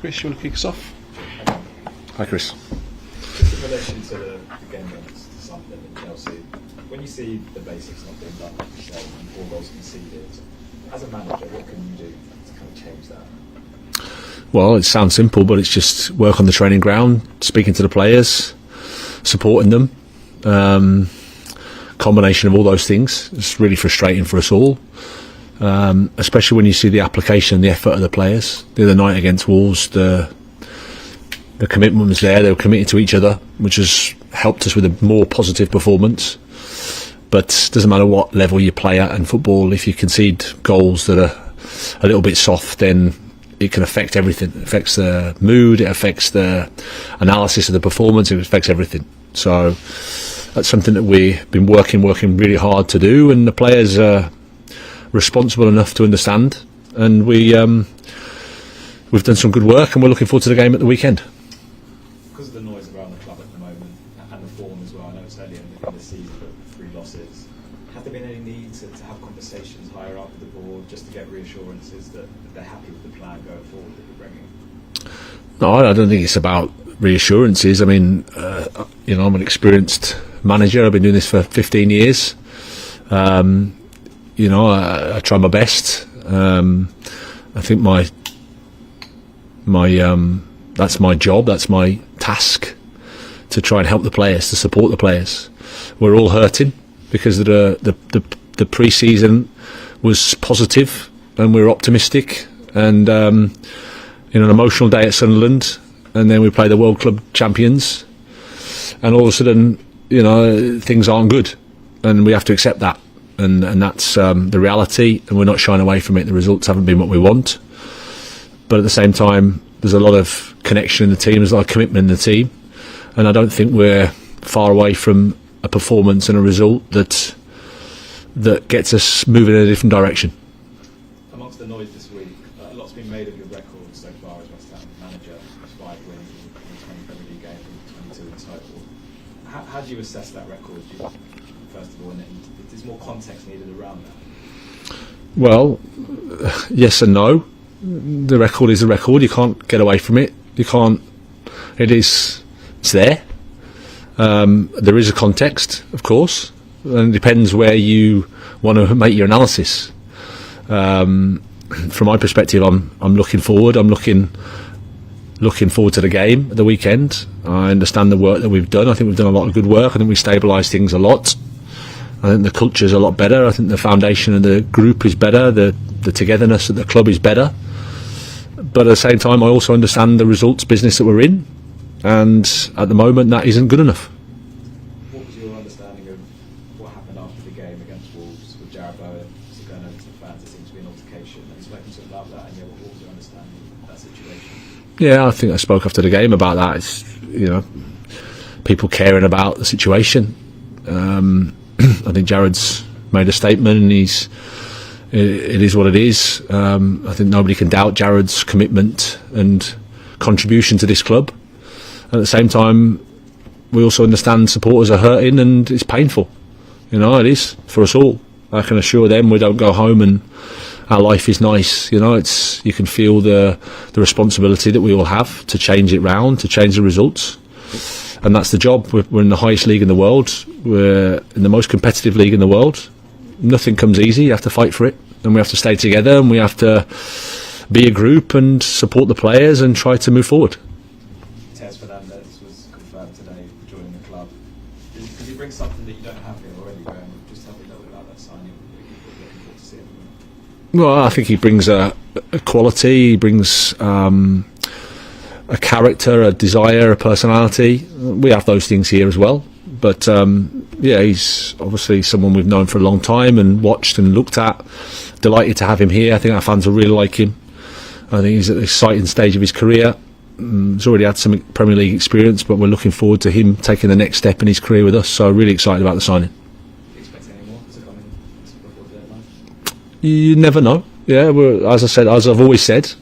Chris, you want to kick us off? Hi, Chris. Just in relation to the game against Sunderland and Chelsea, when you see the basics not being done, like you say, and 4 goals conceded, as a manager, what can you do to kind of change that? Well, it sounds simple, but it's just work on the training ground, speaking to the players, supporting them. Combination of all those things. It's really frustrating for us all, especially when you see the application and the effort of the players. The other night against Wolves, the commitment was there. They were committed to each other, which has helped us with a more positive performance. But it doesn't matter what level you play at in football, if you concede goals that are a little bit soft, then it can affect everything. It affects the mood, it affects the analysis of the performance, it affects everything. So that's something that we've been working really hard to do, and the players are responsible enough to understand. And we've done some good work, and we're looking forward to the game at the weekend. Because of the noise around the club at the moment, and the form as well, I know it's early in the season, but 3 losses. Have there been any need to have conversations higher up with the board, just to get reassurances that they're happy with the plan going forward that you're bringing? No, I don't think it's about reassurances. I mean, I'm an experienced manager. I've been doing this for 15 years. I try my best. I think that's my job. That's my task, to try and help the players, to support the players. We're all hurting because the pre-season was positive and we were optimistic, and an emotional day at Sunderland, and then we play the World Club champions, and all of a sudden, things aren't good, and we have to accept that, and that's the reality, and we're not shying away from it. The results haven't been what we want, but at the same time, there's a lot of connection in the team, there's a lot of commitment in the team, and I don't think we're far away from a performance and a result that gets us moving in a different direction. Amongst the noise this week, a lot's been made of your record so far as West Ham manager, 5 wins in the 20 Premier League games and 22 in total. How do you assess that record, first of all, and is more context needed around that? Well, yes and no. The record is the record. You can't get away from it. You can't. It's there. There is a context, of course, and it depends where you want to make your analysis. From my perspective, I'm looking forward. I'm looking forward to the game at the weekend. I understand the work that we've done. I think we've done a lot of good work. I think we stabilised things a lot. I think the culture's a lot better. I think the foundation of the group is better. The togetherness at the club is better. But at the same time, I also understand the results business that we're in, and at the moment, that isn't good enough. What was your understanding of what happened after the game against Wolves with Jarrod Bowen going over to the fans? It seemed to be an altercation. Have you spoken to him about that? And what was your understanding of that situation? Yeah, I think I spoke after the game about that. It's, people caring about the situation. I think Jarrod's made a statement, and it is what it is. I think nobody can doubt Jarrod's commitment and contribution to this club. At the same time, we also understand supporters are hurting, and it's painful. It is for us all. I can assure them we don't go home and our life is nice. You can feel the responsibility that we all have to change it round, to change the results. And that's the job. We're in the highest league in the world. We're in the most competitive league in the world. Nothing comes easy. You have to fight for it, and we have to stay together, and we have to be a group and support the players and try to move forward. Tez Fernandez was confirmed today joining the club. Does he bring something that you don't have here already, Graham? Just tell me a little bit about that signing. Looking forward to seeing him. Well, I think he brings a quality. He brings a character, a desire, a personality. We have those things here as well. But he's obviously someone we've known for a long time and watched and looked at. Delighted to have him here. I think our fans will really like him. I think he's at an exciting stage of his career. He's already had some Premier League experience, but we're looking forward to him taking the next step in his career with us. So really excited about the signing. Do you expect any more to come in before the deadline? You never know. Yeah, as I've always said,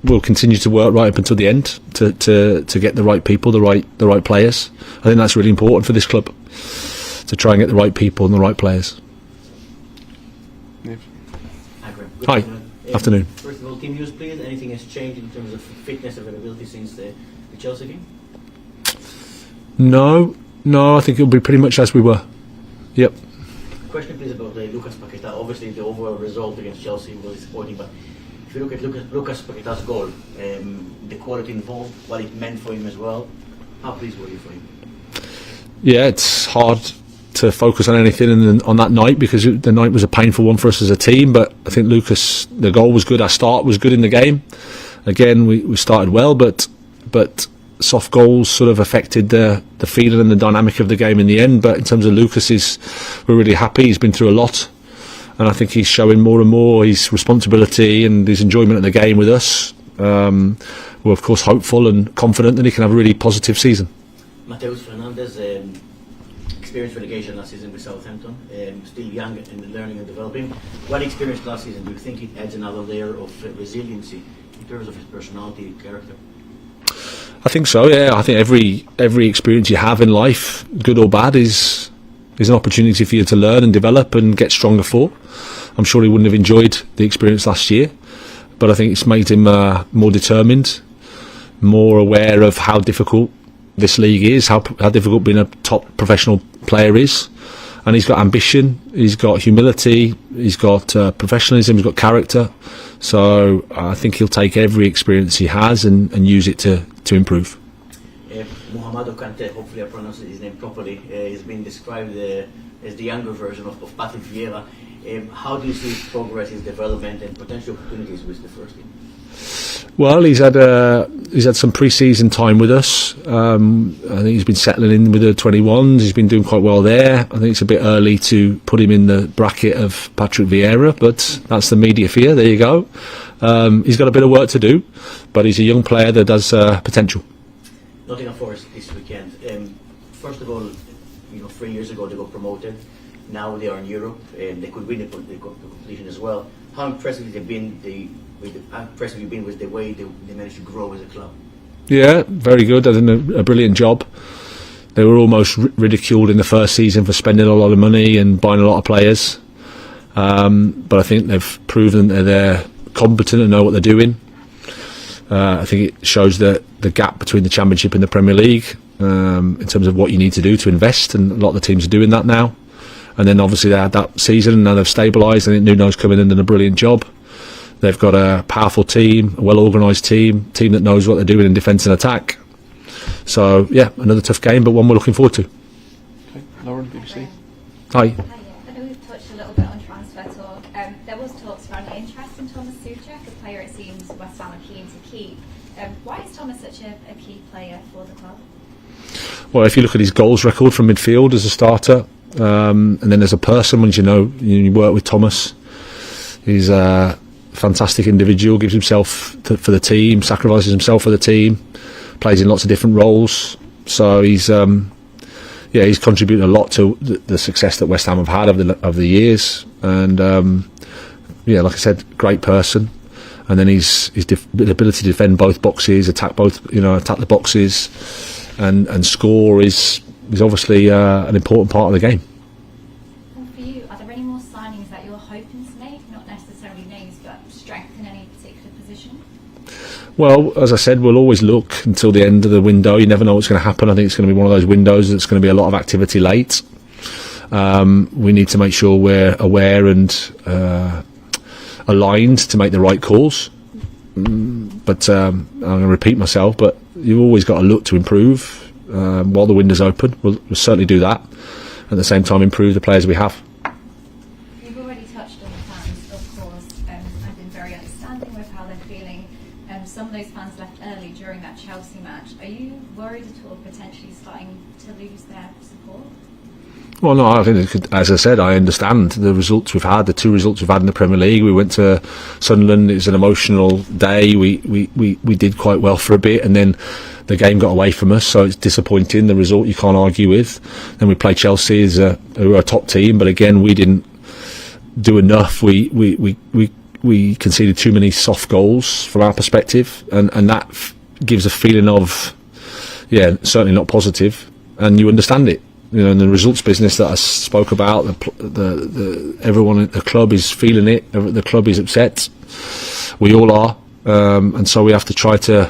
we'll continue to work right up until the end to get the right people, the right players. I think that's really important for this club, to try and get the right people and the right players. Yeah. Hi. Afternoon. First of all, team news, please. Anything has changed in terms of fitness availability since the Chelsea game? No, I think it'll be pretty much as we were. Yep. Question, please, about Lucas Paquetá. Obviously, the overall result against Chelsea was disappointing, but if you look at Lucas Paquetá's goal, the quality involved, what it meant for him as well, how pleased were you for him? Yeah, it's hard to focus on anything on that night because the night was a painful one for us as a team, but I think Lucas, the goal was good, our start was good in the game. Again, we started well, but soft goals sort of affected the feeling and the dynamic of the game in the end. But in terms of Lucas, we're really happy. He's been through a lot, and I think he's showing more and more his responsibility and his enjoyment of the game with us. We're of course hopeful and confident that he can have a really positive season. Mateus Fernandes experienced relegation last season with Southampton, still young and learning and developing. What experienced last season, do you think it adds another layer of resiliency in terms of his personality and character? I think so, yeah. I think every experience you have in life, good or bad, is an opportunity for you to learn and develop and get stronger for. I'm sure he wouldn't have enjoyed the experience last year, but I think it's made him more determined, more aware of how difficult this league is, how difficult being a top professional player is. And he's got ambition, he's got humility, he's got professionalism, he's got character. So I think he'll take every experience he has and use it to improve. Muhammadu Kante, hopefully I pronounced his name properly, has been described as the younger version of Patrick Vieira. How do you see his progress, his development and potential opportunities with the first team? Well, he's had some pre-season time with us. I think he's been settling in with the 21s. He's been doing quite well there. I think it's a bit early to put him in the bracket of Patrick Vieira, but that's the media fear. There you go. He's got a bit of work to do, but he's a young player that has potential. Nottingham Forest this weekend. First of all, 3 years ago they got promoted. Now they are in Europe and they could win the competition as well. How impressive have they been? How impressive you've been with the way they managed to grow as a club? Yeah, very good. They've done a brilliant job. They were almost ridiculed in the first season for spending a lot of money and buying a lot of players. But I think they've proven that they're competent and know what they're doing. I think it shows the gap between the Championship and the Premier League in terms of what you need to do to invest, and a lot of the teams are doing that now. And then obviously they had that season and now they've stabilised. I think Nuno's come in and done a brilliant job. They've got a powerful team, a well-organised team that knows what they're doing in defence and attack. So, yeah, another tough game, but one we're looking forward to. Okay, Lauren, BBC. Hi. Hiya. I know we've touched a little bit on transfer talk. There was talks around interest in Thomas Souček, a player it seems West Ham are keen to keep. Why is Thomas such a key player for the club? Well, if you look at his goals record from midfield as a starter, and then as a person, when you work with Thomas, he's a fantastic individual, gives himself for the team, sacrifices himself for the team, plays in lots of different roles. So he's contributed a lot to the success that West Ham have had over the years. And like I said, great person. And then his ability to defend both boxes, attack the boxes, and score is obviously an important part of the game. And for you, are there any more signings that you're hoping to make? Not necessarily names, but strengthen any particular position? Well, as I said, we'll always look until the end of the window. You never know what's going to happen. I think it's going to be one of those windows that's going to be a lot of activity late. We need to make sure we're aware and aligned to make the right calls. But I'm going to repeat myself, but you've always got to look to improve while the window's open. We'll certainly do that. At the same time, improve the players we have. You've already touched on the fans, of course, I've been very understanding with how they're feeling. Some of those fans left early during that Chelsea match. Are you worried at all potentially starting to lose their support? Well, no, I think, as I said, I understand the results we've had, the two results we've had in the Premier League. We went to Sunderland, it was an emotional day. We did quite well for a bit, and then the game got away from us, so it's disappointing. The result you can't argue with. Then we played Chelsea, who are a top team, but again, we didn't do enough. We conceded too many soft goals from our perspective, and that gives a feeling of, certainly not positive, and you understand it. In the results business that I spoke about, everyone at the club is feeling it. The club is upset. We all are, and so we have to try to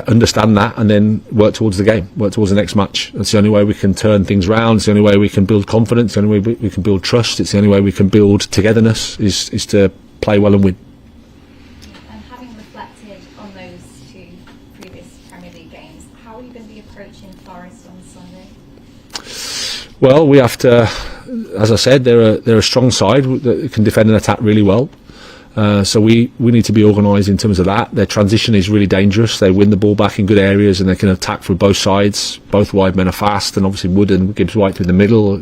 understand that and then work towards the game, work towards the next match. That's the only way we can turn things round. It's the only way we can build confidence. The only way we can build trust. It's the only way we can build togetherness is to play well and win. And having reflected on those two previous Premier League games, how are you going to be approaching Forest on Sunday? Well, we have to, as I said, they're a strong side that can defend and attack really well. So we need to be organised in terms of that. Their transition is really dangerous. They win the ball back in good areas and they can attack through both sides. Both wide men are fast, and obviously Wood and Gibbs White through the middle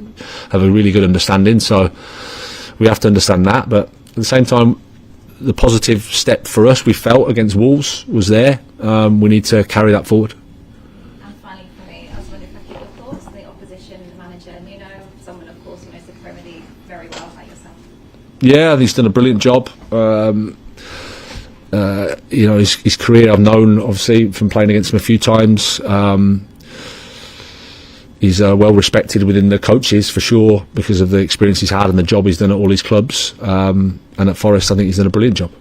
have a really good understanding. So we have to understand that. But at the same time, the positive step for us we felt against Wolves was there. We need to carry that forward. And finally for me, I was wondering if I could get your thoughts on the opposition manager, Nuno, someone of course who knows the Premier League very well, like yourself. Yeah, I think he's done a brilliant job. His career I've known obviously from playing against him a few times. He's well respected within the coaches for sure because of the experience he's had and the job he's done at all his clubs. And at Forest, I think he's done a brilliant job.